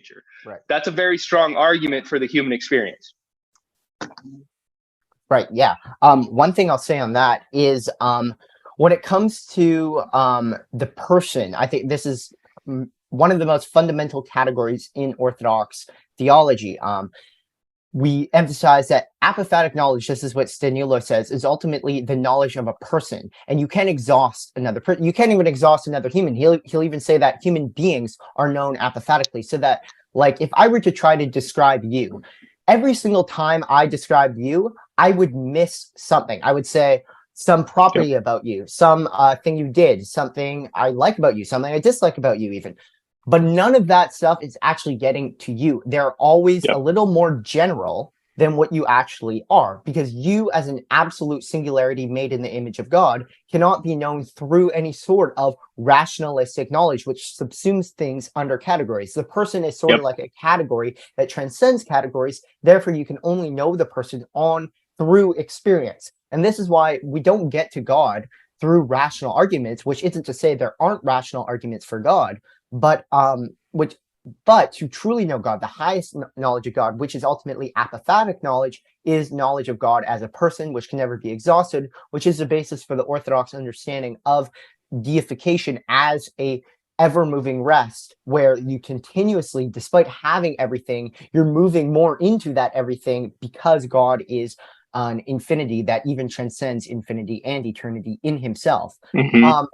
nature. Right. That's a very strong argument for the human experience. Right. Yeah. One thing I'll say on that is when it comes to the person, I think this is one of the most fundamental categories in Orthodox theology. We emphasize that apophatic knowledge, just as what Stanielo says, is ultimately the knowledge of a person, and you can't exhaust another person. You can't even exhaust another human. He'll even say that human beings are known apophatically, so that, like, if I were to try to describe you, every single time I describe you, I would miss something. I would say some property about you, some thing you did, something I like about you, something I dislike about you, even. But none of that stuff is actually getting to you. They're always a little more general than what you actually are, because you, as an absolute singularity made in the image of God, cannot be known through any sort of rationalistic knowledge, which subsumes things under categories. The person is sort of like a category that transcends categories. Therefore, you can only know the person through experience. And this is why we don't get to God through rational arguments, which isn't to say there aren't rational arguments for God, but to truly know God, the highest knowledge of God, which is ultimately apophatic knowledge, is knowledge of God as a person, which can never be exhausted, which is the basis for the Orthodox understanding of deification as a ever-moving rest, where you continuously, despite having everything, you're moving more into that everything, because God is an infinity that even transcends infinity and eternity in himself.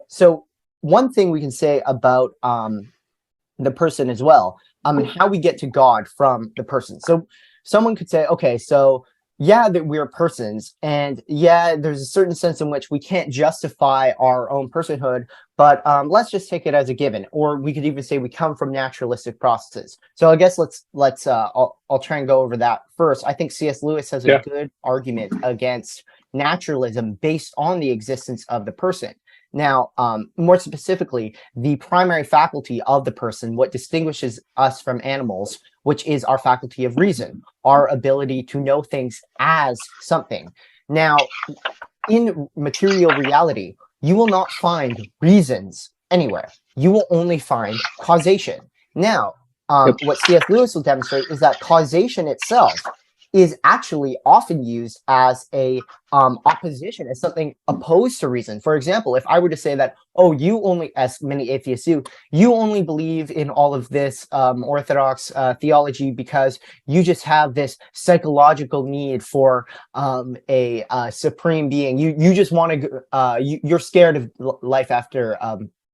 So one thing we can say about the person as well, and how we get to God from the person. So someone could say, okay, so yeah, that we're persons, and yeah, there's a certain sense in which we can't justify our own personhood, but let's just take it as a given. Or we could even say we come from naturalistic processes. So I guess I'll try and go over that first. I think C.S. Lewis has a good argument against naturalism based on the existence of the person. Now, more specifically, the primary faculty of the person, what distinguishes us from animals, which is our faculty of reason, our ability to know things as something. Now, in material reality, you will not find reasons anywhere. You will only find causation. Now, what C.S. Lewis will demonstrate is that causation itself is actually often used as a opposition, as something opposed to reason. For example, if I were to say that, oh, you only, as many atheists do, you only believe in all of this Orthodox theology because you just have this psychological need for a supreme being. You just want to, you're scared of life after,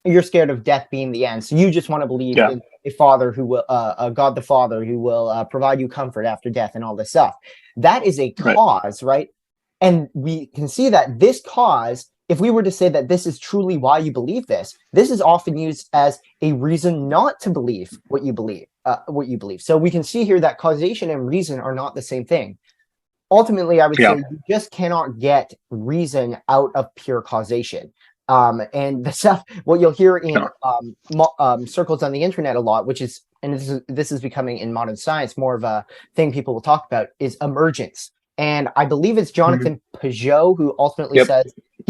you're scared of death being the end. So you just want to believe in a father who will, a God the Father who will provide you comfort after death and all this stuff. That is a cause, right? And we can see that this cause, if we were to say that this is truly why you believe this, this is often used as a reason not to believe what you believe. So we can see here that causation and reason are not the same thing. Ultimately, I would say you just cannot get reason out of pure causation. And the stuff, what you'll hear in circles on the internet a lot, which is, and this is becoming in modern science more of a thing people will talk about, is emergence. And I believe it's Jonathan Peugeot who ultimately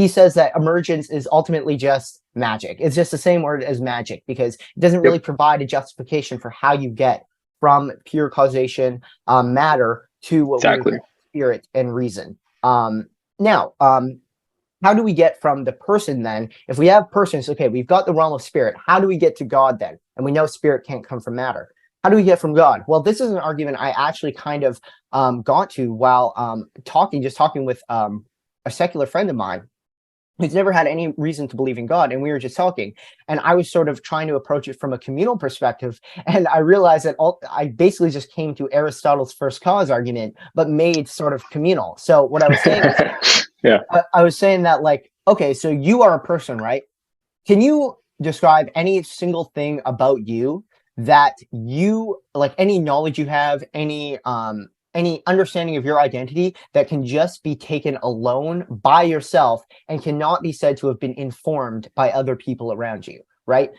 says that emergence is ultimately just magic. It's just the same word as magic, because it doesn't really provide a justification for how you get from pure causation, matter, to what we call spirit and reason. Now, how do we get from the person then? If we have persons, okay, we've got the realm of spirit. How do we get to God then? And we know spirit can't come from matter. How do we get from God? Well, this is an argument I actually kind of got to while talking with a secular friend of mine who's never had any reason to believe in God. And we were just talking, and I was sort of trying to approach it from a communal perspective. And I realized that I basically just came to Aristotle's first cause argument, but made sort of communal. So what I was saying is, I was saying that, like, okay, so you are a person, right? Can you describe any single thing about you that you, like, any knowledge you have, any understanding of your identity that can just be taken alone by yourself and cannot be said to have been informed by other people around you, right?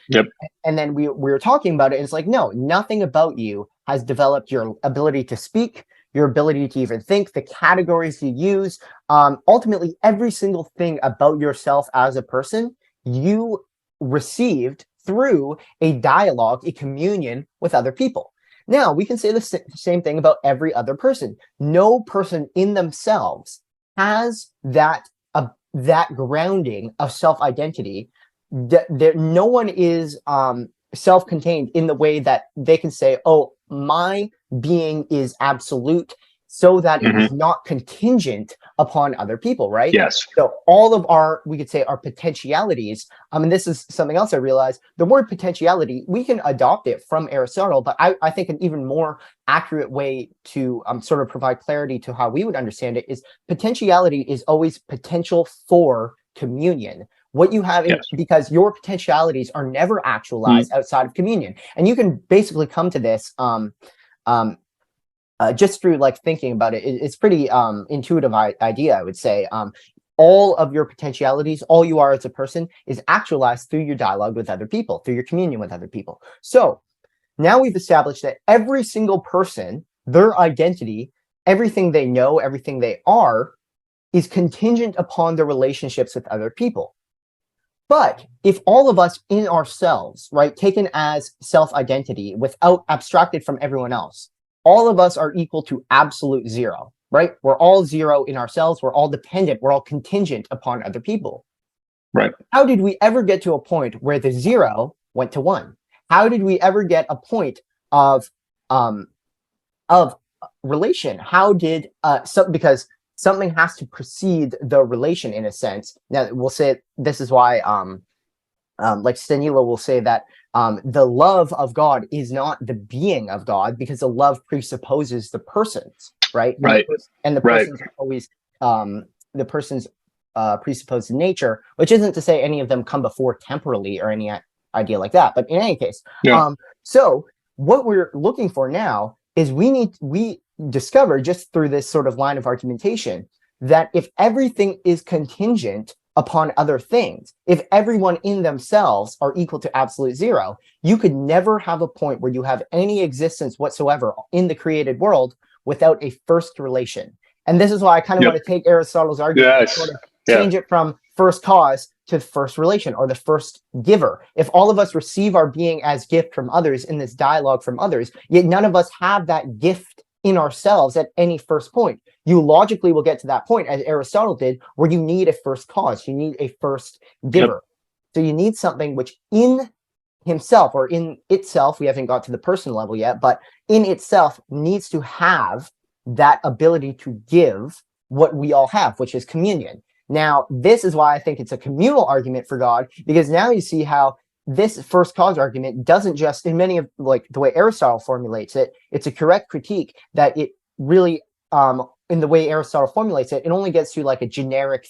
And then we were talking about it, and it's like, no, nothing about you has developed your ability to speak, your ability to even think, the categories you use. Ultimately, every single thing about yourself as a person, you received through a dialogue, a communion with other people. Now we can say the same thing about every other person. No person in themselves has that grounding of self-identity. No one is self-contained in the way that they can say, oh, my being is absolute, so that it is not contingent upon other people, right? Yes. So all of our, we could say, our potentialities, and this is something else I realized, the word potentiality, we can adopt it from Aristotle, but I think an even more accurate way to sort of provide clarity to how we would understand it is potentiality is always potential for communion. What you have, because your potentialities are never actualized outside of communion. And you can basically come to this just through like thinking about it. It's pretty intuitive idea, I would say. All of your potentialities, all you are as a person, is actualized through your dialogue with other people, through your communion with other people. So now we've established that every single person, their identity, everything they know, everything they are, is contingent upon their relationships with other people. But if all of us in ourselves, right, taken as self-identity without abstracted from everyone else, all of us are equal to absolute zero, right? We're all zero in ourselves. We're all dependent. We're all contingent upon other people. Right. How did we ever get to a point where the zero went to one? How did we ever get a point of relation? How did because something has to precede the relation in a sense. Now we'll say this is why like Stanilo will say that the love of God is not the being of God, because the love presupposes the persons, right? Right. And the persons are always the person's presupposed nature, which isn't to say any of them come before temporally or any idea like that. But in any case, so what we're looking for now is we discover just through this sort of line of argumentation that if everything is contingent upon other things, if everyone in themselves are equal to absolute zero, you could never have a point where you have any existence whatsoever in the created world without a first relation. And this is why I kind of want to take Aristotle's argument and sort of change it from first cause to first relation, or the first giver. If all of us receive our being as gift from others in this dialogue from others, yet none of us have that gift in ourselves at any first point, you logically will get to that point, as Aristotle did, where you need a first cause, you need a first giver. So you need something which in himself or in itself, we haven't got to the person level yet, but in itself needs to have that ability to give what we all have, which is communion. Now, this is why I think it's a communal argument for God, because now you see how this first cause argument doesn't just, in many of like the way Aristotle formulates it, it's a correct critique that it really, in the way Aristotle formulates it, it only gets to like a generic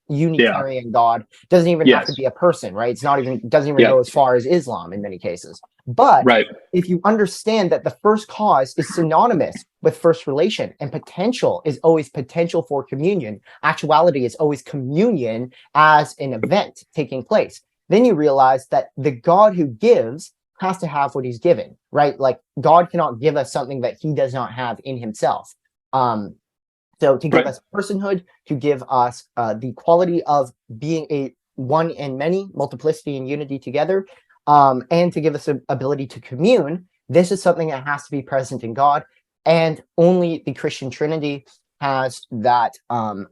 Unitarian God. Doesn't even have to be a person, right? It's not even, doesn't even go as far as Islam in many cases. But if you understand that the first cause is synonymous with first relation, and potential is always potential for communion, actuality is always communion as an event taking place, then you realize that the God who gives has to have what he's given, right? Like God cannot give us something that he does not have in himself. So to give us personhood, to give us the quality of being a one and many, multiplicity and unity together, and to give us the ability to commune, this is something that has to be present in God, and only the Christian Trinity has that,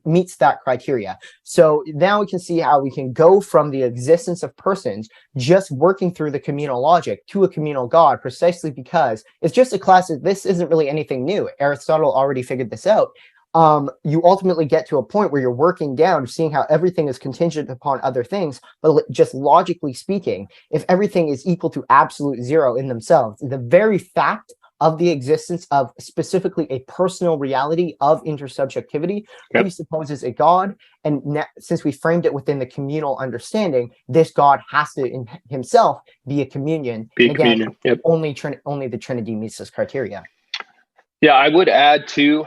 meets that criteria. So now we can see how we can go from the existence of persons just working through the communal logic to a communal God, precisely because it's just a classic. This isn't really anything new. Aristotle already figured this out. You ultimately get to a point where you're working down, seeing how everything is contingent upon other things, but just logically speaking, if everything is equal to absolute zero in themselves, the very fact of the existence of specifically a personal reality of intersubjectivity presupposes a God. And since we framed it within the communal understanding, this God has to in himself be a communion. Be and again, communion. only the Trinity meets this criteria. Yeah, I would add too,